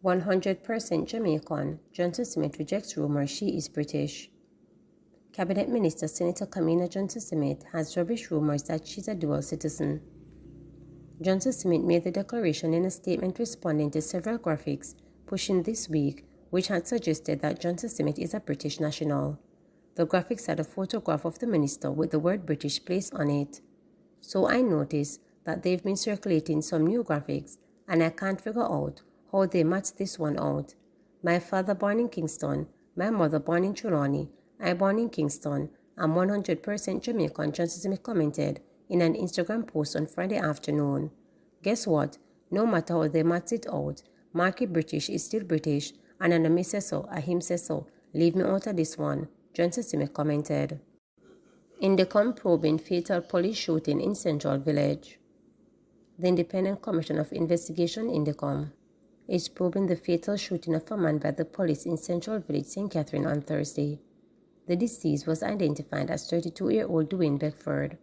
"100% Jamaican, Johnson Smith rejects rumor she is British." Cabinet Minister Senator Kamina Johnson Smith has rubbished rumors that she's a dual citizen. Johnson Smith made the declaration in a statement responding to several graphics pushing this week which had suggested that Johnson Smith is a British national. The graphics had a photograph of the minister with the word British placed on it. So I noticed that they've been circulating some new graphics and I can't figure out how they match this one out. My father born in Kingston, my mother born in Trelawney, I born in Kingston, I'm 100% Jamaican, Johnson Smith commented in an Instagram post on Friday afternoon. Guess what? No matter how they match it out, Marky British is still British, and I me say so, I him say so. Leave me out of this one, Johnson Smith commented. Indicom probing fatal police shooting in Central Village. The Independent Commission of Investigation Indicom is probing the fatal shooting of a man by the police in Central Village, St. Catherine on Thursday. The deceased was identified as 32-year-old Dwayne Beckford.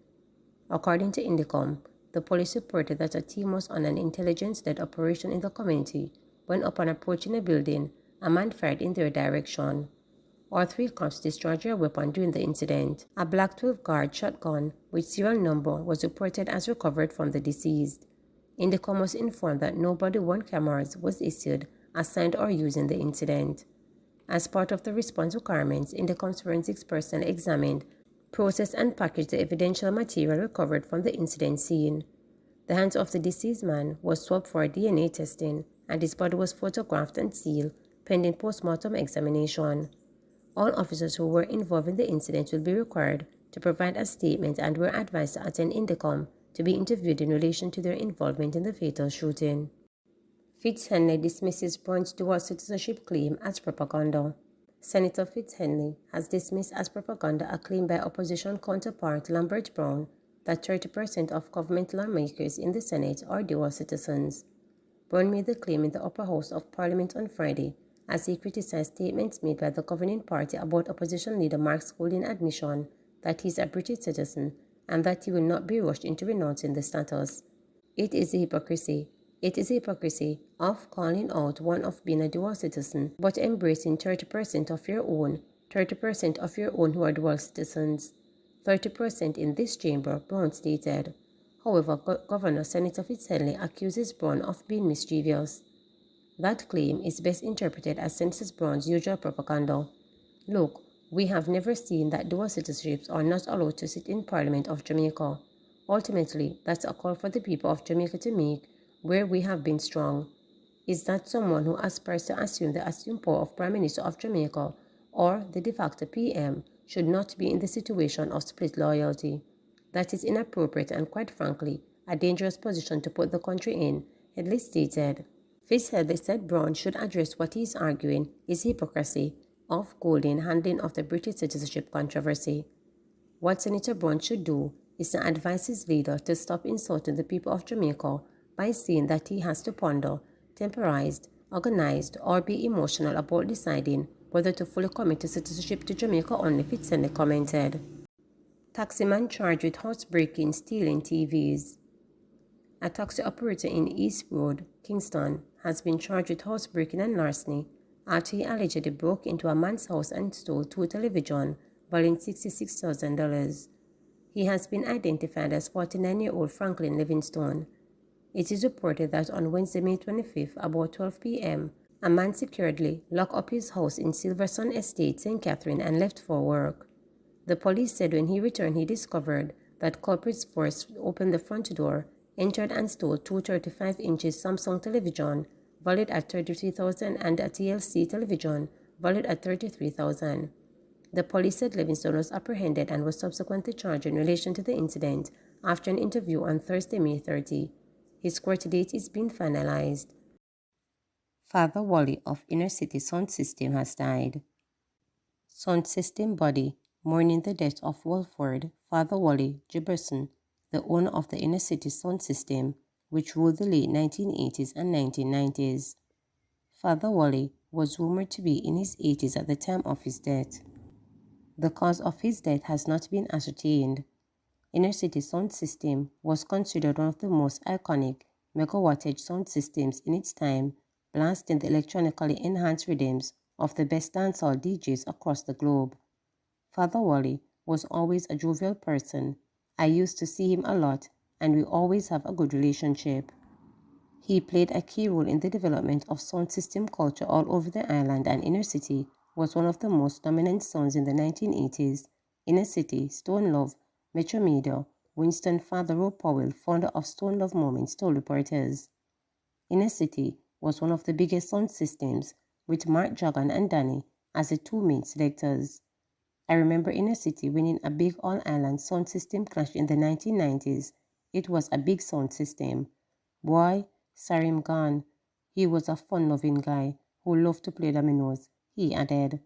According to Indicom, the police reported that a team was on an intelligence-led operation in the community when, upon approaching a building, a man fired in their direction. All three cops discharged their weapon during the incident. A black 12-guard shotgun with serial number was reported as recovered from the deceased. Indicom was informed that no body-worn cameras was issued, assigned or used in the incident. As part of the response requirements, Indicom's forensics personnel examined, processed and packaged the evidential material recovered from the incident scene. The hands of the deceased man was swabbed for DNA testing, and his body was photographed and sealed, pending post-mortem examination. All officers who were involved in the incident will be required to provide a statement and were advised to attend Indicom to be interviewed in relation to their involvement in the fatal shooting. Fitzhenley dismisses Brown's dual citizenship claim as propaganda. Senator Fitzhenley has dismissed as propaganda a claim by opposition counterpart Lambert Brown that 30% of government lawmakers in the Senate are dual citizens. Brown made the claim in the upper house of Parliament on Friday as he criticized statements made by the governing party about opposition leader Mark Golding's admission that he is a British citizen and that he will not be rushed into renouncing the status. It is a hypocrisy of calling out one of being a dual citizen, but embracing 30% of your own who are dual citizens. 30% in this chamber, Brown stated. However, Governor Senator Fitzhenley accuses Brown of being mischievous. That claim is best interpreted as Senator Brown's usual propaganda. Look, we have never seen that dual citizenships are not allowed to sit in Parliament of Jamaica. Ultimately, that's a call for the people of Jamaica to make, where we have been strong. Is that someone who aspires to assume the assumed power of Prime Minister of Jamaica or the de facto PM should not be in the situation of split loyalty? That is inappropriate and, quite frankly, a dangerous position to put the country in, Headley stated. Fitzhenley said Brown should address what he is arguing is hypocrisy of Golding's handling of the British citizenship controversy. What Senator Brown should do is to advise his leader to stop insulting the people of Jamaica by saying that he has to ponder, temporize, organize, or be emotional about deciding whether to fully commit to citizenship to Jamaica only, Fitzhenley commented. Taximan charged with housebreaking, stealing TVs. A taxi operator in East Road, Kingston, has been charged with housebreaking and larceny after he allegedly broke into a man's house and stole 2 televisions valuing $66,000. He has been identified as 49-year-old Franklin Livingstone. It is reported that on Wednesday, May 25th, about 12 p.m., a man securely locked up his house in Silverson Estate, St. Catherine, and left for work. The police said when he returned, he discovered that culprits forced open the front door, entered and stole 2 35-inch Samsung television valued at $33,000 and a TLC television valued at $33,000. The police said Livingstone was apprehended and was subsequently charged in relation to the incident after an interview on Thursday, May 30. His court date is being finalized. Father Wally of Inner City Sound System has died. Sound System body mourning the death of Walford, Father Wally Gibberson, the owner of the Inner City Sound System, which ruled the late 1980s and 1990s. Father Wally was rumored to be in his 80s at the time of his death. The cause of his death has not been ascertained. Inner City sound system was considered one of the most iconic megawattage sound systems in its time, blasting the electronically enhanced rhythms of the best dancehall DJs across the globe. Father Wally was always a jovial person. I used to see him a lot, and we always have a good relationship. He played a key role in the development of sound system culture all over the island, and Inner City was one of the most dominant sounds in the 1980s. Inner City, Stone Love, Metro Media, Winston Father Powell, founder of Stone Love Moments, told reporters. Inner City was one of the biggest sound systems, with Mark Jagan and Danny as the two main selectors. I remember Inner City winning a big all-island sound system clash in the 1990s. It was a big sound system. Boy, Sarim Khan, he was a fun-loving guy who loved to play dominoes, he added.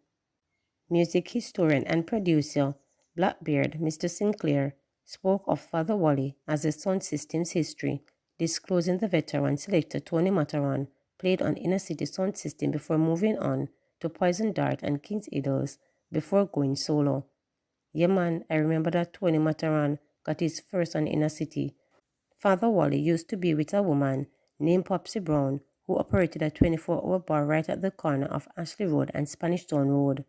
Music historian and producer Blackbeard Mr. Sinclair spoke of Father Wally as the sound system's history, disclosing the veteran selector Tony Mataran played on Inner City sound system before moving on to Poison Dart and King's Idols before going solo. Yeah man, I remember that Tony Mataran got his first on Inner City. Father Wally used to be with a woman named Popsy Brown who operated a 24-hour bar right at the corner of Ashley Road and Spanish Town Road.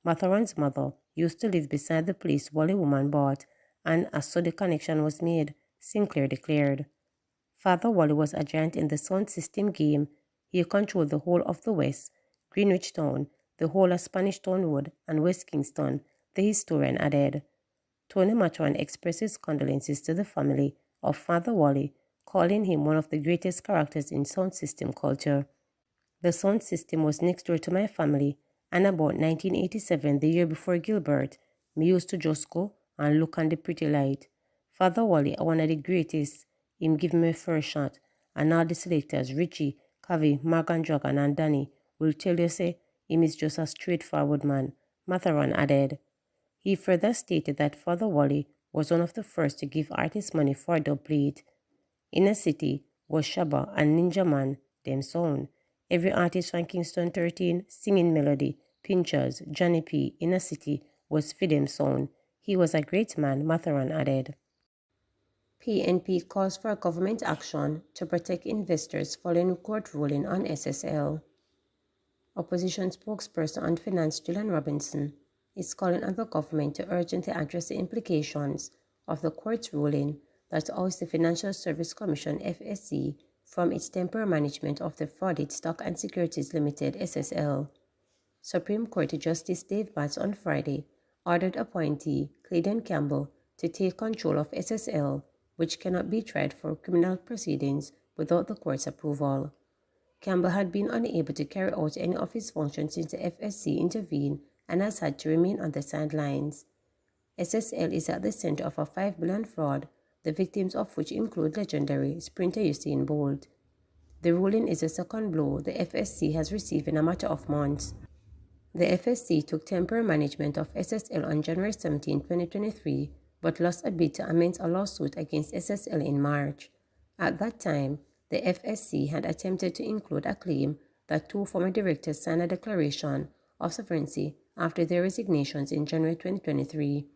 Matharan's mother used to live beside the place Wally woman bought, and as so the connection was made, Sinclair declared. Father Wally was a giant in the sound system game. He controlled the whole of the West, Greenwich Town, the whole of Spanish Town Road, and West Kingston, the historian added. Tony Matran expressed his condolences to the family of Father Wally, calling him one of the greatest characters in sound system culture. The sound system was next door to my family, and about 1987, the year before Gilbert, me used to just go and look on the pretty light. Father Wally, one of the greatest, him give me a first shot, and all the selectors, Richie, Kavi, Morgan Dragon, and Danny, will tell you say, him is just a straightforward man, Matharan added. He further stated that Father Wally was one of the first to give artists money for a dub plate. Inner City was Shabba and Ninja Man, them sound. Every artist from Kingston 13, Singing Melody, Pinchers, Johnny P, Inner City was for them sound. He was a great man, Matharan added. PNP calls for government action to protect investors following court ruling on SSL. Opposition spokesperson on finance Gillian Robinson is calling on the government to urgently address the implications of the court's ruling that oust the Financial Service Commission FSC from its temporary management of the Frauded Stock and Securities Limited SSL. Supreme Court Justice Dave Batts on Friday ordered appointee Clayton Campbell to take control of SSL, which cannot be tried for criminal proceedings without the court's approval. Campbell had been unable to carry out any of his functions since the FSC intervened and has had to remain on the sidelines. SSL is at the center of a $5 billion fraud, the victims of which include legendary sprinter Usain Bolt. The ruling is the second blow the FSC has received in a matter of months. The FSC took temporary management of SSL on January 17, 2023, but lost a bid to amend a lawsuit against SSL in March. At that time, the FSC had attempted to include a claim that two former directors signed a declaration of sovereignty after their resignations in January 2023.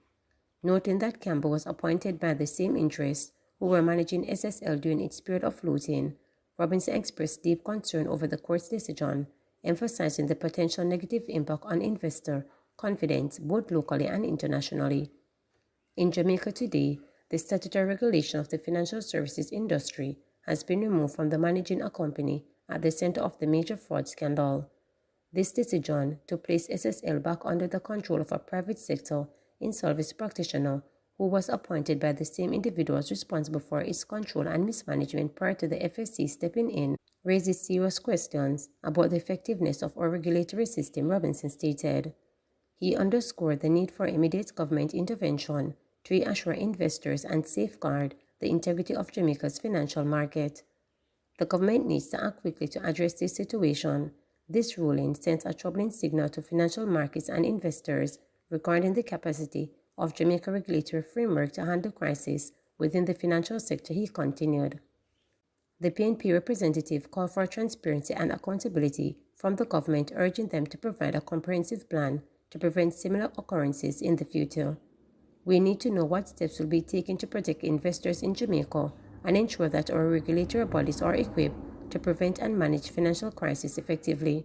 Noting that Campbell was appointed by the same interests who were managing SSL during its period of looting, Robinson expressed deep concern over the court's decision, emphasizing the potential negative impact on investor confidence both locally and internationally. In Jamaica today, the statutory regulation of the financial services industry has been removed from the managing a company at the center of the major fraud scandal. This decision to place SSL back under the control of a private sector insolvency practitioner who was appointed by the same individuals responsible for its control and mismanagement prior to the FSC stepping in raises serious questions about the effectiveness of our regulatory system, Robinson stated. He underscored the need for immediate government intervention to reassure investors and safeguard the integrity of Jamaica's financial market. The government needs to act quickly to address this situation. This ruling sends a troubling signal to financial markets and investors regarding the capacity of Jamaica regulatory framework to handle crisis within the financial sector, he continued. The PNP representative called for transparency and accountability from the government, urging them to provide a comprehensive plan to prevent similar occurrences in the future. We need to know what steps will be taken to protect investors in Jamaica and ensure that our regulatory bodies are equipped to prevent and manage financial crises effectively.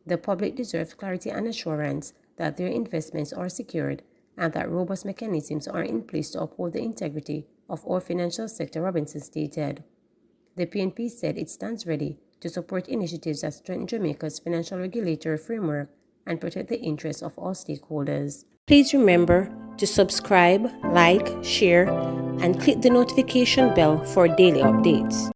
The public deserves clarity and assurance that their investments are secured and that robust mechanisms are in place to uphold the integrity of our financial sector, Robinson stated. The PNP said it stands ready to support initiatives that strengthen Jamaica's financial regulatory framework and protect the interests of all stakeholders. Please remember to subscribe, like, share, and click the notification bell for daily updates.